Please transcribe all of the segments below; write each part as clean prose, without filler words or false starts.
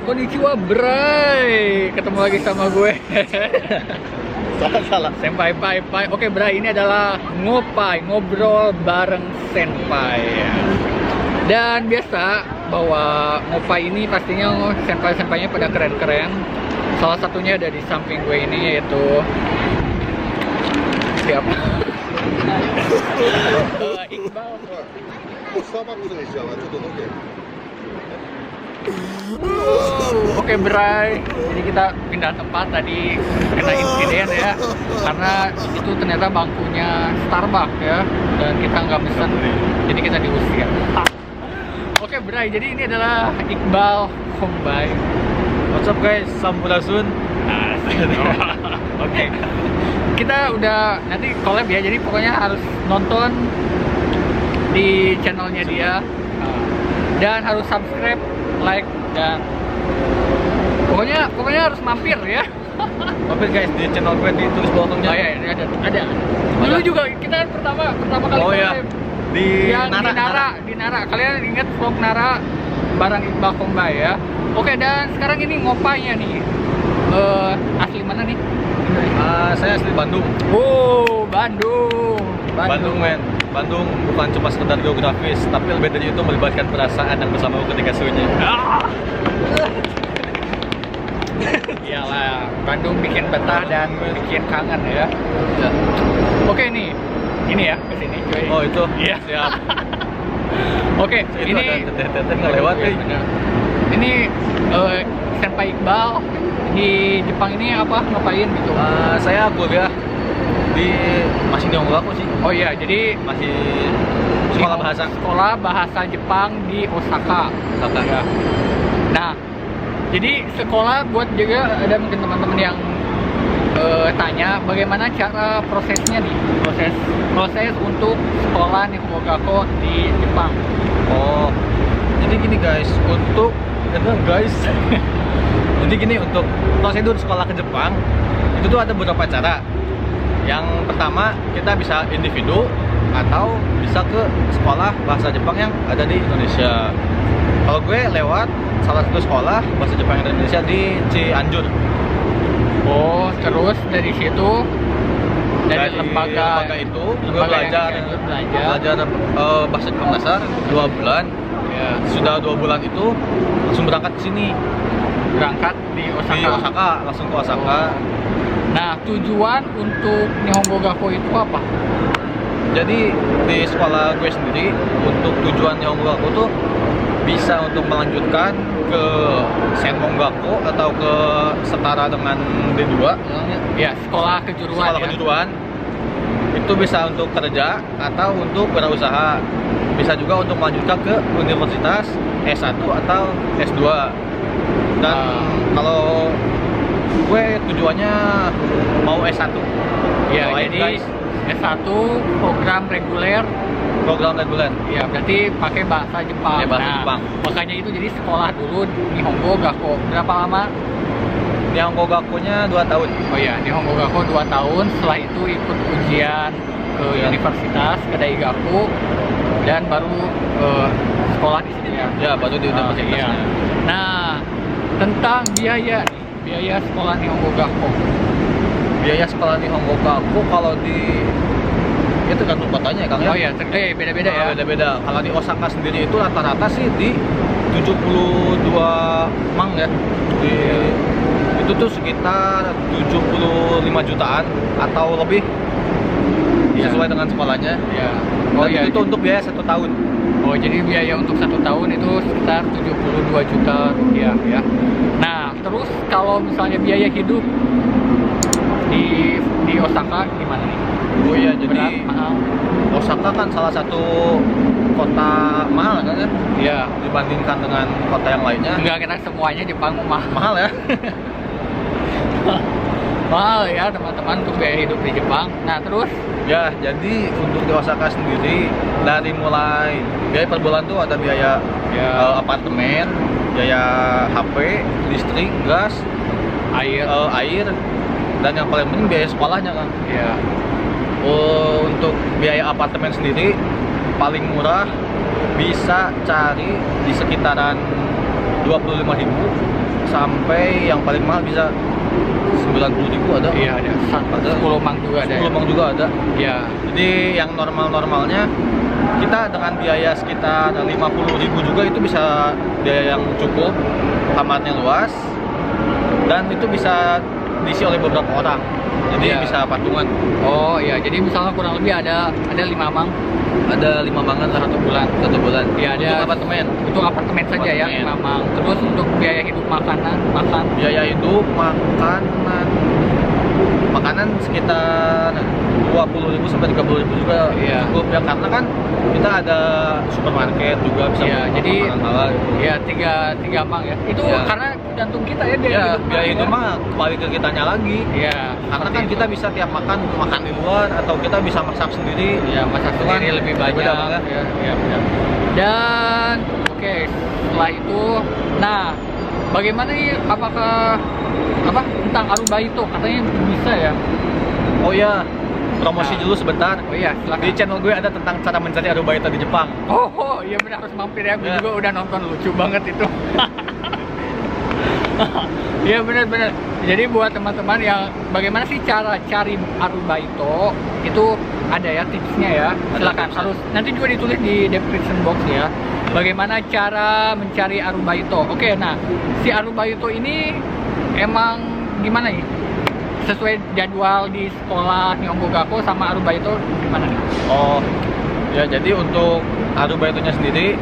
konnichiwa Bray. Ketemu lagi sama gue. Salah. Senpai Pai. Oke Bray, ini adalah ngobrol bareng senpai. Dan biasa bahwa ngopai ini pastinya senpai-senpainya pada keren-keren. Salah satunya ada di samping gue ini, yaitu siapa? Iqbal. Oke Bray, jadi kita pindah tempat tadi kena insiden ya, karena itu ternyata bangkunya Starbucks ya, dan kita nggak pesen, jadi kita diusir. Oke Bray, jadi ini adalah Iqbal Hombai. What's up guys, Sampurasun. Oke, kita udah nanti collab ya, jadi pokoknya harus nonton di channelnya dia dan harus subscribe, like, dan pokoknya harus mampir ya. Mampir guys di channel gue, di tulis bawahnya. Oh iya, ada. Dulu juga kita kan pertama kali oh iya, di yang di Nara. Kalian ingat vlog Nara bareng Iqbal Hombai ya. Oke, dan sekarang ini ngopainya nih. Asli mana nih? Saya asli Bandung. Oh, Bandung Men. Bandung bukan cuma sekedar geografis, tapi lebih dari itu melibatkan perasaan yang bersama ketika sunyi. Iyalah, Bandung bikin betah dan bikin kangen ya. Oke nih, ini ya kesini cuy. Oh itu? Iya. Siap. Oke, Itu ini ada teteh nggak lewat nih. Ini senpai Iqbal di Jepang ini apa ngapain gitu? Saya kuliah masih di Honggaku sih. Oh iya, jadi Masih sekolah bahasa Jepang di Osaka. Ya. Nah, jadi sekolah buat juga ada mungkin teman-teman yang tanya bagaimana cara prosesnya nih, proses untuk sekolah Nihongogaku di Jepang. Oh, jadi gini guys, jadi gini, untuk prosedur sekolah ke Jepang itu tuh ada beberapa cara. Yang pertama, kita bisa individu atau bisa ke sekolah bahasa Jepang yang ada di Indonesia. Kalau gue lewat salah satu sekolah bahasa Jepang Indonesia di Cianjur. Oh, terus dari situ dari lembaga itu gue belajar bahasa Jepang dasar 2 bulan. Ya, sudah 2 bulan itu langsung berangkat ke sini. Berangkat di Osaka. Langsung ke Osaka. Nah, tujuan untuk Nihongogaku itu apa? Jadi di sekolah gue sendiri, untuk tujuan Nihongogaku tuh bisa untuk melanjutkan ke Senmongaku atau ke setara dengan D2 ya, sekolah kejuruan. Itu bisa untuk kerja atau untuk berusaha. Bisa juga untuk melanjutkan ke universitas S1 atau S2. Dan kalau gue tujuannya mau S1. Ya, jadi guys, S1 program reguler. Ya, berarti pakai bahasa Jepang. Ya, bahasa Jepang. Makanya itu jadi sekolah dulu Nihongogaku. Berapa lama? Nihongogakunya 2 tahun. Oh iya, Nihongogaku 2 tahun. Setelah itu ikut ujian ke universitas, ke Daigaku, dan baru sekolah di sini ya. Ya, baru di universitasnya. Iya. Nah, tentang biaya sekolah Nihongogaku. Biaya sekolah Nihongogaku kalau di itu tergantung kotanya Kang ya. Oh iya, beda-beda ya. Beda-beda. Kalau di Osaka sendiri itu rata-rata sih di 72 mang ya. Itu tuh sekitar 75 jutaan atau lebih. Ya. Sesuai dengan sekolahnya. Ya. Oh iya, itu untuk biaya 1 tahun. Oh, jadi biaya untuk 1 tahun itu sekitar 72 juta rupiah ya. Nah, terus kalau misalnya biaya hidup di Osaka gimana nih? Oh iya, jadi mahal. Osaka kan salah satu kota mahal kan ya? Iya. Dibandingkan dengan kota yang lainnya. Enggak, kita semuanya Jepang mahal ya. Mahal ya teman-teman untuk biaya hidup di Jepang. Nah terus? Ya, jadi untuk di Osaka sendiri dari mulai biaya per bulan tuh ada biaya apartemen, biaya HP, listrik, gas, air, dan yang paling penting biaya sekolahnya kan. Ya. Untuk biaya apartemen sendiri paling murah bisa cari di sekitaran 25.000 sampai yang paling mahal bisa 90.000 ada. Iya, ada. 10 mang juga ada. 10 mang juga ada. Iya. Jadi yang normalnya kita dengan biaya sekitar 50.000 juga itu bisa biaya yang cukup, kamarnya luas, dan itu bisa diisi oleh beberapa orang. Jadi Iya. bisa patungan. Oh iya, jadi misalnya kurang lebih ada 5 mang Ada 5 mangan lah 1 bulan. Iya, ada. Untuk apartemen. untuk apartemen saja ya, Apartemen. 5 mang. Terus untuk biaya hidup makan Biaya hidup, makanan sekitar 20.000 sampai 30.000 juga Iya. cukup ya, karena kan kita ada supermarket juga bisa Iya, beli jadi makanan halal gitu. ya 3 mang ya. Itu Iya. karena gantung kita ya biaya Ya, hidup. biaya hidup mah kembali ke kitanya lagi. Iya, Karena seperti kan itu. kita bisa tiap makan di luar atau kita bisa masak sendiri. ya masak Itu kan sendiri lebih banyak. beda banget. Ya, benar. Dan oke, setelah itu, nah bagaimana nih, apakah tentang Arubaito katanya bisa ya? Oh ya, promosi Nah. dulu sebentar. Oh iya, silakan. Di channel gue ada tentang cara mencari Arubaito di Jepang. Oh iya benar, harus mampir ya. Gue Ya. juga udah nonton, lucu banget itu. Iya benar-benar. Jadi buat teman-teman yang bagaimana sih cara cari Arubaito, itu ada ya tipsnya ya. Ada Silakan, tipsnya. harus nanti juga ditulis di description box ya. Bagaimana cara mencari Arubaito. Oke, nah si Arubaito ini emang gimana nih? Sesuai jadwal di sekolah Nihongo Gakko sama Arubaito gimana nih? Oh, ya jadi untuk Arubaitonya sendiri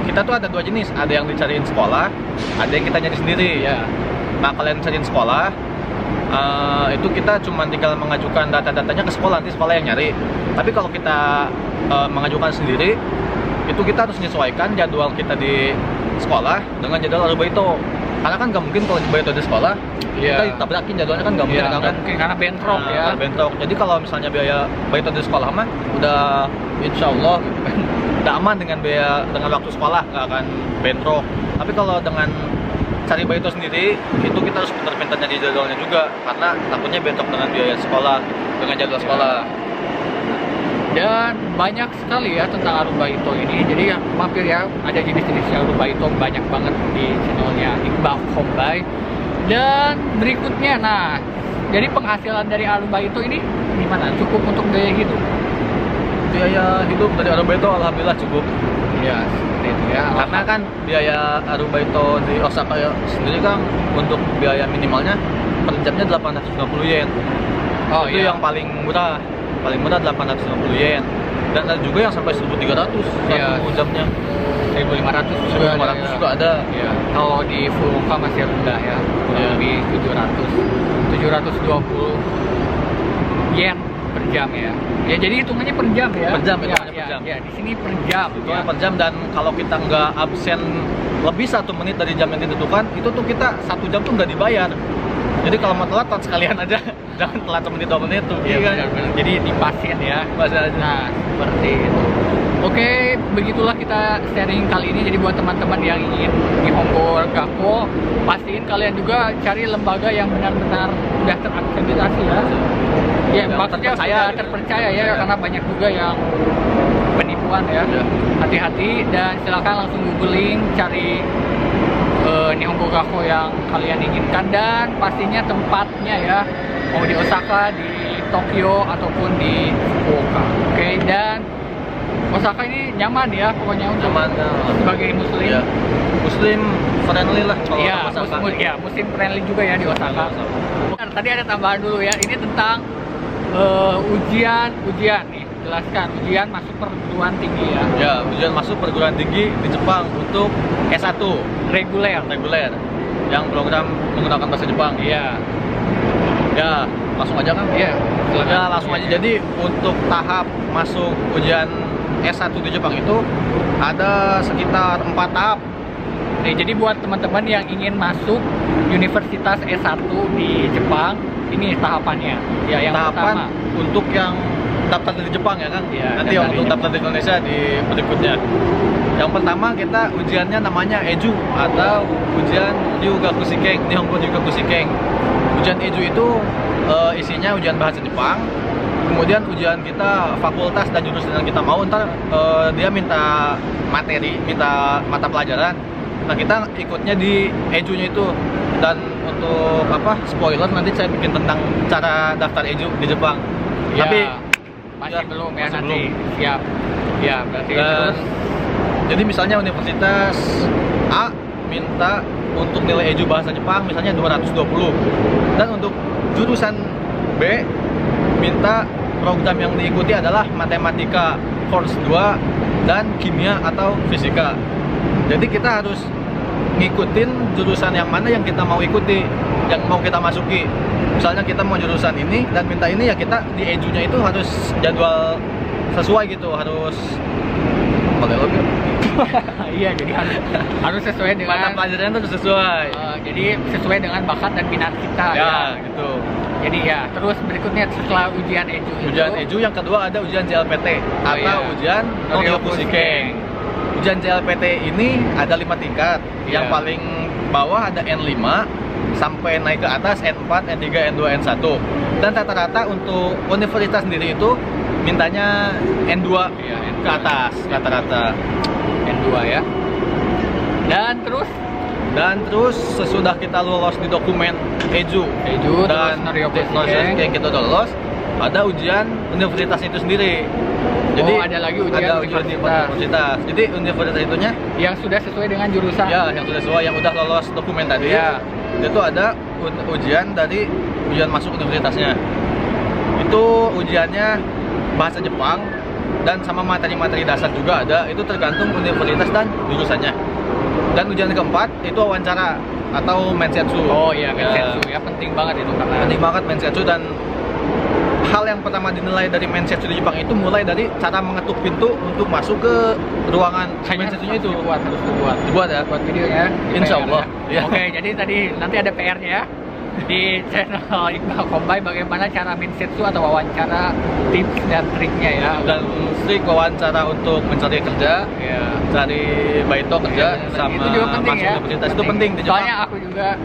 kita tuh ada 2 jenis, ada yang dicariin sekolah, ada yang kita nyari sendiri ya. Nah, kalian cariin sekolah, itu kita cuma tinggal mengajukan data-datanya ke sekolah, nanti sekolah yang nyari. Tapi kalau kita mengajukan sendiri, itu kita harus menyesuaikan jadwal kita di sekolah dengan jadwal Arubaito. Karena kan nggak mungkin kalau Arubaito di sekolah, Iya. kita ditabrakin jadwalnya kan nggak mungkin Iya, kan? nggak mungkin karena bentrok ya. Bentrok. Jadi kalau misalnya biaya Baito di sekolah mah udah insya Allah gitu kan, udah aman dengan waktu sekolah, nggak akan bentrok. Tapi kalau dengan cari Baito sendiri, itu kita harus pintar-pintar nyari jadwalnya juga, karena takutnya bentrok dengan biaya sekolah, dengan jadwal sekolah. Dan banyak sekali ya tentang Arubaito ini. Jadi mampir ya, ada jenis-jenis Arubaito banyak banget di channelnya Iqbal Kombay. Dan berikutnya, nah jadi penghasilan dari Arubaito ini gimana? Cukup untuk biaya hidup? Biaya hidup dari Arubaito alhamdulillah cukup. Ya seperti itu ya. Karena kan biaya Arubaito di Osaka ya sendiri kan untuk biaya minimalnya per jamnya 850 yen. Oh Itu iya. yang paling murah 850 yen. Dan ada juga yang sampai 1.300 Iya. satu jamnya. 1.500 juga ada. 1.500 juga ada. Ya. Kalau di Furuoka masih rendah ya, kurang Iya. lebih 720 yen per jam ya. Ya jadi hitungannya per jam ya. Per jam, ya, hitungannya per ya, jam. ya, di sini per jam. Itu ya. per jam, dan kalau kita nggak absen lebih 1 menit dari jam yang ditentukan, itu tuh kita 1 jam tuh nggak dibayar. Jadi kalau mau telat sekalian aja, jangan telat 1 menit 2 menit tuh. Iya kan? benar-benar. Jadi dipasin ya. Masih aja. Nah, seperti itu. Oke, begitulah kita sharing kali ini. Jadi buat teman-teman yang ingin Nihongo Gakko, pastiin kalian juga cari lembaga yang benar-benar sudah terakreditasi ya. Ya, Yang maksudnya terpercaya sudah gitu. terpercaya ya, karena banyak juga yang penipuan ya. Ya. Hati-hati dan silakan langsung googling, cari Nihongo Gakko yang kalian inginkan, dan pastinya tempatnya ya, mau di Osaka, di Tokyo ataupun di Fukuoka. Oke, dan Osaka ini nyaman ya pokoknya untuk Nyaman, sebagai muslim. Ya. Muslim friendly lah kalau Iya, orang Osaka. muslim friendly juga ya di Osaka. Bentar, tadi ada tambahan dulu ya. Ini tentang ujian nih. Jelaskan ujian masuk perguruan tinggi ya. Ya, ujian masuk perguruan tinggi di Jepang untuk S1 Reguler. yang program menggunakan bahasa Jepang. Iya. Ya, langsung aja kan? Iya. silakan. Ya, langsung aja. Jadi untuk tahap masuk ujian S1 di Jepang itu ada sekitar 4 tahap. Nih, jadi buat teman-teman yang ingin masuk Universitas S1 di Jepang, ini tahapannya. Ya, yang Tahapan pertama. untuk yang daftar dari Jepang ya kan? Iya, Nanti daftar untuk di daftar di Indonesia di berikutnya. Yang pertama kita ujiannya namanya EJU atau ujian Ryugakushikeng, Nihongo Ryugakushikeng. Ujian EJU itu isinya ujian bahasa Jepang. Kemudian ujian kita fakultas dan jurusan yang kita mau, ntar dia minta materi, minta mata pelajaran. Nah kita ikutnya di Eju-nya itu. Dan untuk spoiler nanti saya bikin tentang cara daftar Eju di Jepang. Ya, Tapi masih ya, belum ya masih nanti. belum. Siap. Ya, berarti Dan terus jadi misalnya universitas A minta untuk nilai Eju bahasa Jepang misalnya 220. Dan untuk jurusan B minta program yang diikuti adalah matematika course 2 dan kimia atau fisika. Jadi kita harus ngikutin jurusan yang mana yang kita mau ikuti, yang mau kita masuki. Misalnya kita mau jurusan ini dan minta ini, ya kita di Eju-nya itu harus jadwal sesuai gitu, harus pakai lobby. iya, jadi harus sesuai dengan Mata pelajarannya harus sesuai. jadi sesuai dengan bakat dan minat kita Ya, gitu. Jadi ya, terus berikutnya setelah ujian Eju Ujian Eju yang kedua ada ujian JLPT atau iya. ujian Noryokushikeng. Ujian JLPT ini ada 5 tingkat. Yang Iya. paling bawah ada N5 sampai naik ke atas N4, N3, N2, N1. Dan rata-rata untuk universitas sendiri itu mintanya N2 Iya, N2. ke atas rata-rata. N2 ya. Dan terus Sesudah kita lolos di dokumen Eju Eju dan terus Noryokushikeng kita udah lolos, ada ujian universitas itu sendiri. Jadi ada lagi ujian di universitas. universitas. Jadi universitas itunya yang sudah sesuai dengan jurusan. ya yang sudah sesuai, yang udah lolos dokumen tadi. Ya. Itu ada ujian dari ujian masuk universitasnya. Itu ujiannya bahasa Jepang dan sama materi-materi dasar juga ada. Itu tergantung universitas dan jurusannya. Dan ujian keempat itu wawancara atau mensetsu. Oh iya, mensetsu ya, penting banget itu karena Penting banget mensetsu. Dan hal yang pertama dinilai dari mensetsu di Jepang itu mulai dari cara mengetuk pintu untuk masuk ke ruangan mensetsunya itu. harus dibuat ya. buat videonya. Insya Allah. Ya. Oke, jadi tadi nanti ada PR-nya ya di channel Iqbal Kombay, bagaimana cara mensetsu atau wawancara, tips dan triknya ya. Dan trik wawancara untuk mencari kerja, Ya. cari baito kerja, Ya, sama itu juga penting masuk ya. universitas itu penting di Jepang. Soalnya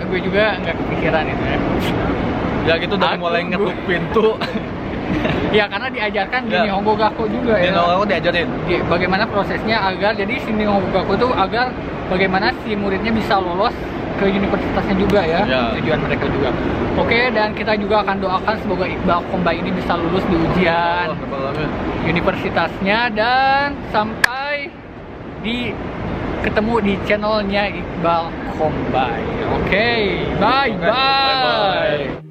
gue juga nggak kepikiran itu ya. Ya gitu dari Aku- mulai ngetuk pintu. Ya karena diajarkan di Ya. Nihongo Gakko juga Di ya. Nihongo diajarin. Bagaimana prosesnya agar jadi si Nihongo Gakko itu agar bagaimana si muridnya bisa lolos ke universitasnya juga ya, Ya. tujuan mereka juga. Oke, dan kita juga akan doakan semoga Iqbal Kombay ini bisa lulus di ujian universitasnya dan sampai ketemu di channelnya Iqbal Kombay. Oke, bye. Bye.